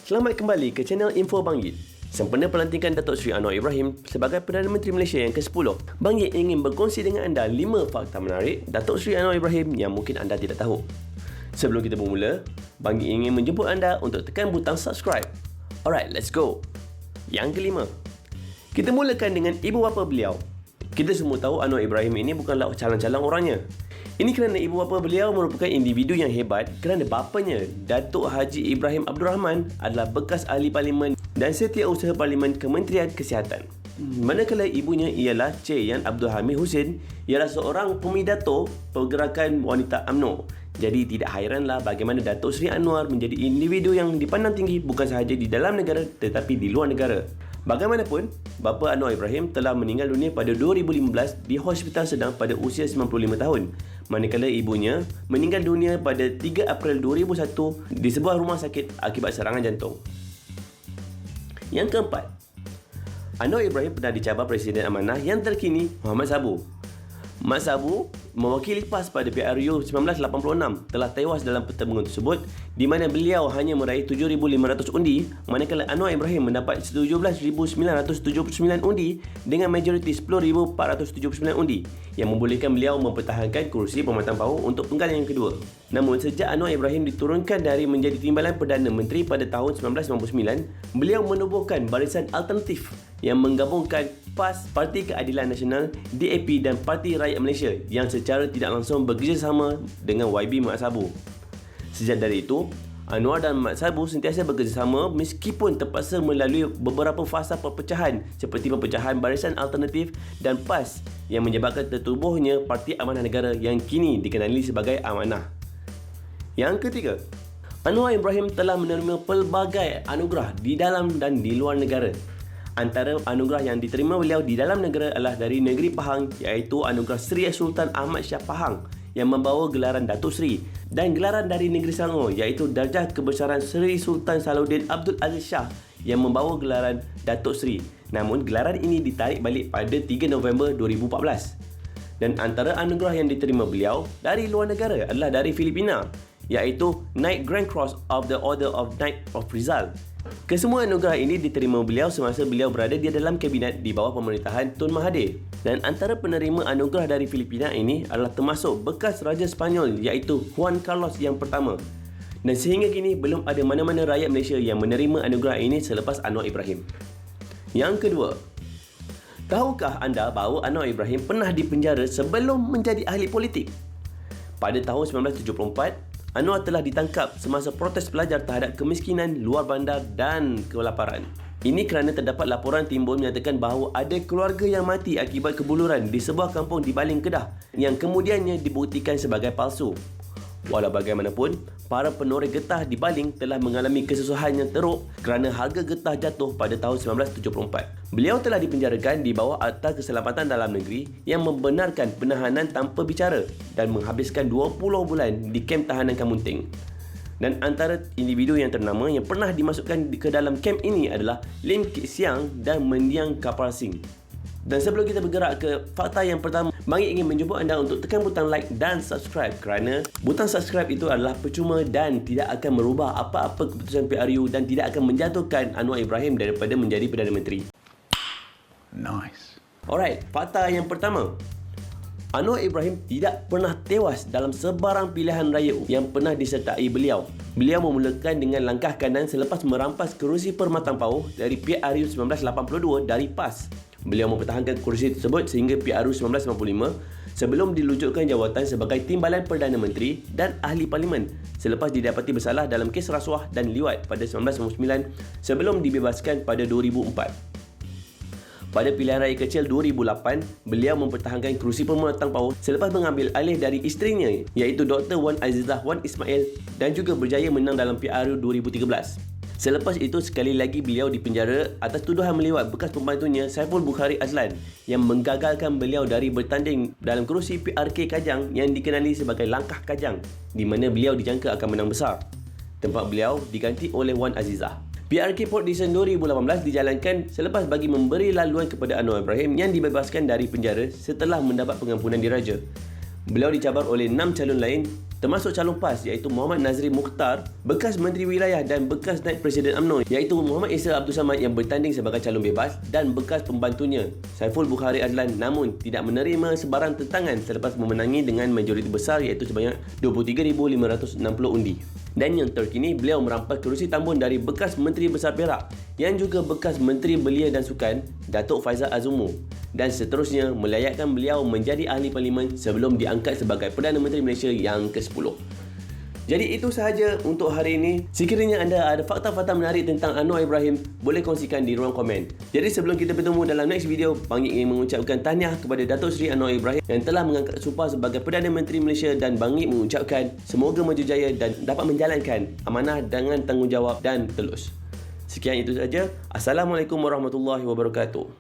Selamat kembali ke channel Info Bang Yit. Sempena pelantikan Datuk Seri Anwar Ibrahim sebagai Perdana Menteri Malaysia yang ke-10, Bang Yit ingin berkongsi dengan anda 5 fakta menarik Datuk Seri Anwar Ibrahim yang mungkin anda tidak tahu. Sebelum kita bermula, Bang Yit ingin menjemput anda untuk tekan butang subscribe. Alright, let's go. Yang kelima, kita mulakan dengan ibu bapa beliau. Kita semua tahu Anwar Ibrahim ini bukanlah calang-calang orangnya. Ini kerana ibu bapa beliau merupakan individu yang hebat kerana bapanya, Datuk Haji Ibrahim Abdul Rahman, adalah bekas ahli parlimen dan setiausaha parlimen Kementerian Kesihatan. Manakala ibunya ialah Cik Yan Abdul Hamid Hussein, ialah seorang pemidato pergerakan wanita UMNO. Jadi tidak hairanlah bagaimana Datuk Seri Anwar menjadi individu yang dipandang tinggi bukan sahaja di dalam negara tetapi di luar negara. Bagaimanapun, bapa Anwar Ibrahim telah meninggal dunia pada 2015 di Hospital Sedang pada usia 95 tahun. Manakala ibunya meninggal dunia pada 3 April 2001 di sebuah rumah sakit akibat serangan jantung. Yang keempat, Anwar Ibrahim pernah dicabar Presiden Amanah yang terkini, Muhammad Sabu. Mat Sabu, mewakili PAS pada PRU 1986, telah tewas dalam pertempuran tersebut di mana beliau hanya meraih 7,500 undi, manakala Anwar Ibrahim mendapat 17,979 undi dengan majoriti 10,479 undi yang membolehkan beliau mempertahankan kerusi Perkhidmatan PAWU untuk pengkalian yang kedua. Namun sejak Anwar Ibrahim diturunkan dari menjadi Timbalan Perdana Menteri pada tahun 1999, beliau menubuhkan Barisan Alternatif yang menggabungkan PAS, Parti Keadilan Nasional, DAP dan Parti Rakyat Malaysia yang secara tidak langsung bekerjasama dengan YB Mat Sabu. Sejak dari itu, Anwar dan Mat Sabu sentiasa bekerjasama meskipun terpaksa melalui beberapa fasa perpecahan seperti perpecahan Barisan Alternatif dan PAS yang menyebabkan tertubuhnya Parti Amanah Negara yang kini dikenali sebagai Amanah. Yang ketiga, Anwar Ibrahim telah menerima pelbagai anugerah di dalam dan di luar negara. Antara anugerah yang diterima beliau di dalam negara adalah dari negeri Pahang, iaitu anugerah Seri Sultan Ahmad Shah Pahang yang membawa gelaran Datuk Seri, dan gelaran dari negeri Selangor iaitu Darjah Kebesaran Seri Sultan Salahuddin Abdul Aziz Shah yang membawa gelaran Datuk Seri. Namun gelaran ini ditarik balik pada 3 November 2014. Dan antara anugerah yang diterima beliau dari luar negara adalah dari Filipina, iaitu Knight Grand Cross of the Order of Knight of Rizal. Kesemua anugerah ini diterima beliau semasa beliau berada di dalam kabinet di bawah pemerintahan Tun Mahathir. Dan antara penerima anugerah dari Filipina ini adalah termasuk bekas Raja Spanyol iaitu Juan Carlos yang pertama. Dan sehingga kini belum ada mana-mana rakyat Malaysia yang menerima anugerah ini selepas Anwar Ibrahim. Yang kedua, tahukah anda bahawa Anwar Ibrahim pernah dipenjara sebelum menjadi ahli politik? Pada tahun 1974, Anwar telah ditangkap semasa protes pelajar terhadap kemiskinan, luar bandar dan kelaparan. Ini kerana terdapat laporan timbul menyatakan bahawa ada keluarga yang mati akibat kebuluran di sebuah kampung di Baling, Kedah yang kemudiannya dibuktikan sebagai palsu. Walau bagaimanapun, para penoreh getah di Baling telah mengalami kesusahan yang teruk kerana harga getah jatuh pada tahun 1974. Beliau telah dipenjarakan di bawah Akta Keselamatan Dalam Negeri yang membenarkan penahanan tanpa bicara dan menghabiskan 20 bulan di kem tahanan Kamunting. Dan antara individu yang ternama yang pernah dimasukkan ke dalam kem ini adalah Lim Kit Siang dan Mendiang Kapal Singh. Dan sebelum kita bergerak ke fakta yang pertama, Bang Yit ingin menjemput anda untuk tekan butang like dan subscribe kerana butang subscribe itu adalah percuma dan tidak akan merubah apa-apa keputusan PRU dan tidak akan menjatuhkan Anwar Ibrahim daripada menjadi Perdana Menteri. Nice. Alright, fakta yang pertama. Anwar Ibrahim tidak pernah tewas dalam sebarang pilihan raya yang pernah disertai beliau. Beliau memulakan dengan langkah kanan selepas merampas kerusi Perkhidmatan PAWU dari PRU 1982 dari PAS. Beliau mempertahankan kerusi tersebut sehingga PRU 1995 sebelum dilucutkan jawatan sebagai Timbalan Perdana Menteri dan Ahli Parlimen selepas didapati bersalah dalam kes rasuah dan liwat pada 1999 sebelum dibebaskan pada 2004. Pada pilihan raya kecil 2008, beliau mempertahankan kerusi Perkhidmatan PAWU selepas mengambil alih dari isterinya iaitu Dr. Wan Azizah Wan Ismail dan juga berjaya menang dalam PRU 2013. Selepas itu, sekali lagi beliau dipenjara atas tuduhan melewat bekas pembantunya Saiful Bukhari Azlan yang menggagalkan beliau dari bertanding dalam kerusi PRK Kajang yang dikenali sebagai Langkah Kajang, di mana beliau dijangka akan menang besar. Tempat beliau diganti oleh Wan Azizah. PRK Port Dickson 2018 dijalankan selepas bagi memberi laluan kepada Anwar Ibrahim yang dibebaskan dari penjara setelah mendapat pengampunan diraja. Beliau dicabar oleh 6 calon lain termasuk calon PAS iaitu Muhammad Nazri Mukhtar, bekas Menteri Wilayah dan bekas Naib Presiden UMNO iaitu Muhammad Isa Abdul Samad yang bertanding sebagai calon bebas, dan bekas pembantunya Saiful Bukhari Adlan namun tidak menerima sebarang tentangan selepas memenangi dengan majoriti besar iaitu sebanyak 23,560 undi. Dan yang terkini, beliau merampas kerusi tambun dari bekas Menteri Besar Perak yang juga bekas Menteri Belia dan Sukan, Datuk Faizal Azumu, dan seterusnya melayakkan beliau menjadi ahli parlimen sebelum diangkat sebagai Perdana Menteri Malaysia yang ke-10. Jadi itu sahaja untuk hari ini. Sekiranya anda ada fakta-fakta menarik tentang Anwar Ibrahim, boleh kongsikan di ruang komen. Jadi sebelum kita bertemu dalam next video, Bang Yip ingin mengucapkan tahniah kepada Datuk Seri Anwar Ibrahim yang telah mengangkat sumpah sebagai Perdana Menteri Malaysia, dan Bang Yip mengucapkan semoga maju jaya dan dapat menjalankan amanah dengan tanggungjawab dan telus. Sekian itu sahaja. Assalamualaikum warahmatullahi wabarakatuh.